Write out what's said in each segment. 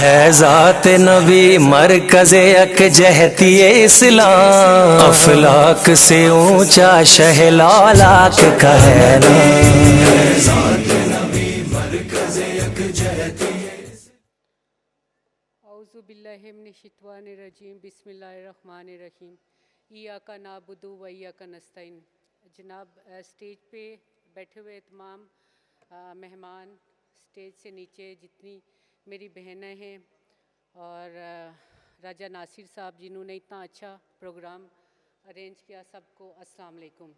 ہے ذات نبی مرکز یکجہتی اسلام، افلاک سے اونچا شہ لالاک کا ہے نام۔ اعوذ باللہ من الشیطان الرجیم، بسم اللہ الرحمن الرحیم۔ ایاک نعبد و ایاک نستعین۔ جناب اسٹیج پہ بیٹھے ہوئے تمام مہمان، اسٹیج سے نیچے جتنی میری بہنیں ہیں، اور راجہ ناصر صاحب جنہوں نے اتنا اچھا پروگرام ارینج کیا، سب کو السلام علیکم۔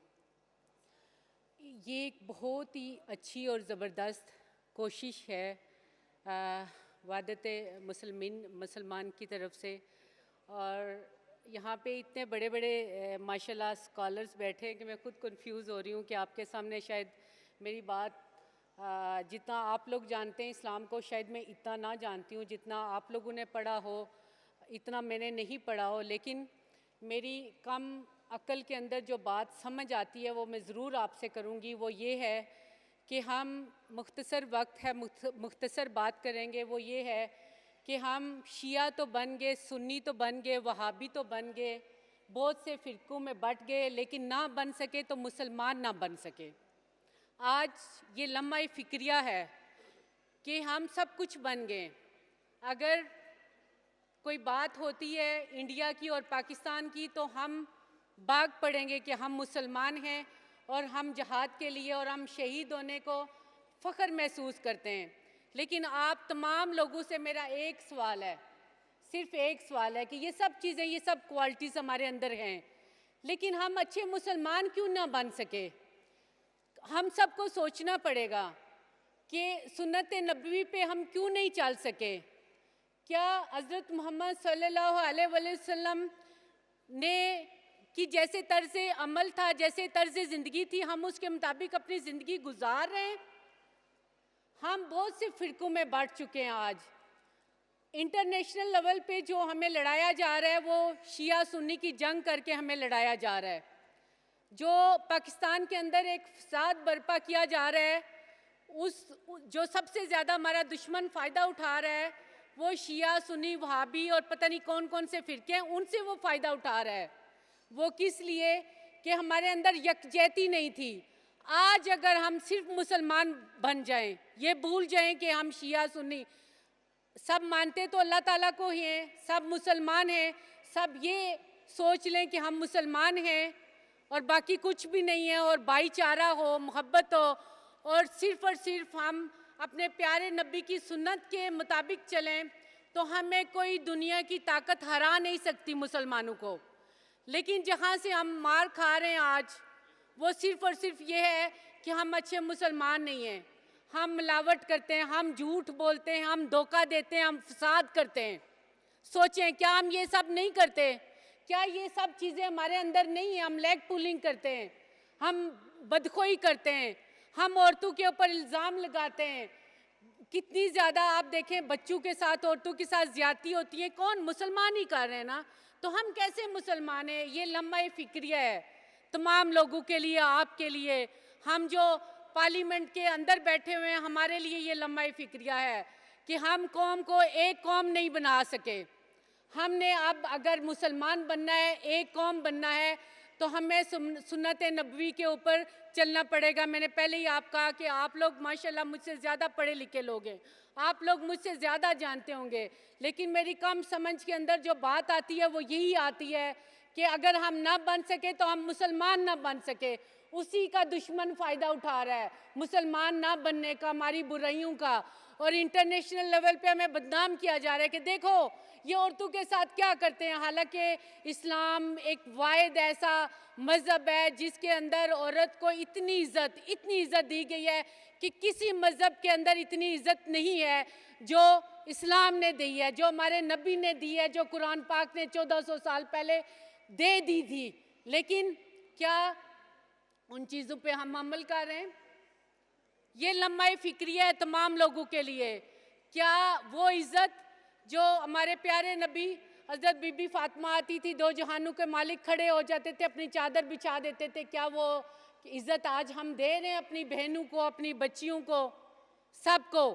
یہ ایک بہت ہی اچھی اور زبردست کوشش ہے وحدت مسلمان کی طرف سے، اور یہاں پہ اتنے بڑے بڑے ماشاءاللہ اسکالرز بیٹھے ہیں کہ میں خود کنفیوز ہو رہی ہوں کہ آپ کے سامنے شاید میری بات جتنا آپ لوگ جانتے ہیں اسلام کو، شاید میں اتنا نہ جانتی ہوں، جتنا آپ لوگوں نے پڑھا ہو اتنا میں نے نہیں پڑھا ہو، لیکن میری کم عقل کے اندر جو بات سمجھ آتی ہے وہ میں ضرور آپ سے کروں گی۔ وہ یہ ہے کہ ہم مختصر وقت ہے، مختصر بات کریں گے۔ وہ یہ ہے کہ ہم شیعہ تو بن گئے، سنی تو بن گئے، وہابی تو بن گئے، بہت سے فرقوں میں بٹ گئے، لیکن نہ بن سکے تو مسلمان نہ بن سکے۔ آج یہ لمحہ فکریہ ہے کہ ہم سب کچھ بن گئے۔ اگر کوئی بات ہوتی ہے انڈیا کی اور پاکستان کی تو ہم بھاگ پڑیں گے کہ ہم مسلمان ہیں، اور ہم جہاد کے لیے اور ہم شہید ہونے کو فخر محسوس کرتے ہیں۔ لیکن آپ تمام لوگوں سے میرا ایک سوال ہے، صرف ایک سوال ہے کہ یہ سب چیزیں، یہ سب کوالٹیز ہمارے اندر ہیں، لیکن ہم اچھے مسلمان کیوں نہ بن سکے؟ ہم سب کو سوچنا پڑے گا کہ سنت نبوی پہ ہم کیوں نہیں چل سکے؟ کیا حضرت محمد صلی اللہ علیہ وسلم نے کی جیسے طرز عمل تھا، جیسے طرز زندگی تھی، ہم اس کے مطابق اپنی زندگی گزار رہے ہیں؟ ہم بہت سے فرقوں میں بانٹ چکے ہیں۔ آج انٹرنیشنل لیول پہ جو ہمیں لڑایا جا رہا ہے وہ شیعہ سنی کی جنگ کر کے ہمیں لڑایا جا رہا ہے۔ جو پاکستان کے اندر ایک فساد برپا کیا جا رہا ہے، جو سب سے زیادہ ہمارا دشمن فائدہ اٹھا رہا ہے وہ شیعہ سنی وہابی اور پتہ نہیں کون کون سے فرقے ہیں، ان سے وہ فائدہ اٹھا رہا ہے۔ وہ کس لیے؟ کہ ہمارے اندر یکجہتی نہیں تھی۔ آج اگر ہم صرف مسلمان بن جائیں، یہ بھول جائیں کہ ہم شیعہ سنی سب مانتے تو اللہ تعالیٰ کو ہی ہیں، سب مسلمان ہیں، سب یہ سوچ لیں کہ ہم مسلمان ہیں اور باقی کچھ بھی نہیں ہے، اور بھائی چارہ ہو، محبت ہو، اور صرف ہم اپنے پیارے نبی کی سنت کے مطابق چلیں، تو ہمیں کوئی دنیا کی طاقت ہرا نہیں سکتی مسلمانوں کو۔ لیکن جہاں سے ہم مار کھا رہے ہیں آج، وہ صرف یہ ہے کہ ہم اچھے مسلمان نہیں ہیں۔ ہم ملاوٹ کرتے ہیں، ہم جھوٹ بولتے ہیں، ہم دھوکہ دیتے ہیں، ہم فساد کرتے ہیں۔ سوچیں، کیا ہم یہ سب نہیں کرتے؟ کیا یہ سب چیزیں ہمارے اندر نہیں ہیں؟ ہم لیگ پولنگ کرتے ہیں، ہم بدخوئی کرتے ہیں، ہم عورتوں کے اوپر الزام لگاتے ہیں۔ کتنی زیادہ آپ دیکھیں بچوں کے ساتھ، عورتوں کے ساتھ زیادتی ہوتی ہے، کون؟ مسلمان ہی کر رہے ہیں نا، تو ہم کیسے مسلمان ہیں؟ یہ لمحہ فکریہ ہے تمام لوگوں کے لیے، آپ کے لیے، ہم جو پارلیمنٹ کے اندر بیٹھے ہوئے ہیں ہمارے لیے یہ لمحہ فکریہ ہے کہ ہم قوم کو ایک قوم نہیں بنا سکے۔ ہم نے اب اگر مسلمان بننا ہے، ایک قوم بننا ہے، تو ہمیں سنت نبوی کے اوپر چلنا پڑے گا۔ میں نے پہلے ہی آپ کہا کہ آپ لوگ ماشاءاللہ مجھ سے زیادہ پڑھے لکھے لوگ ہیں، آپ لوگ مجھ سے زیادہ جانتے ہوں گے، لیکن میری کم سمجھ کے اندر جو بات آتی ہے وہ یہی آتی ہے کہ اگر ہم نہ بن سکے تو ہم مسلمان نہ بن سکے۔ اسی کا دشمن فائدہ اٹھا رہا ہے، مسلمان نہ بننے کا، ہماری برائیوں کا، اور انٹرنیشنل لیول پہ ہمیں بدنام کیا جا رہا ہے کہ دیکھو یہ عورتوں کے ساتھ کیا کرتے ہیں۔ حالانکہ اسلام ایک واحد ایسا مذہب ہے جس کے اندر عورت کو اتنی عزت دی گئی ہے کہ کسی مذہب کے اندر اتنی عزت نہیں ہے جو اسلام نے دی ہے، جو ہمارے نبی نے دی ہے، جو قرآن پاک نے 1400 سال پہلے دے دی تھی۔ لیکن کیا ان چیزوں پہ ہم عمل کر رہے ہیں؟ یہ لمحہ فکریہ ہے تمام لوگوں کے لیے۔ کیا وہ عزت جو ہمارے پیارے نبی حضرت بی بی فاطمہ آتی تھی، دو جہانوں کے مالک کھڑے ہو جاتے تھے، اپنی چادر بچھا دیتے تھے، کیا وہ عزت آج ہم دے رہے ہیں اپنی بہنوں کو، اپنی بچیوں کو، سب کو؟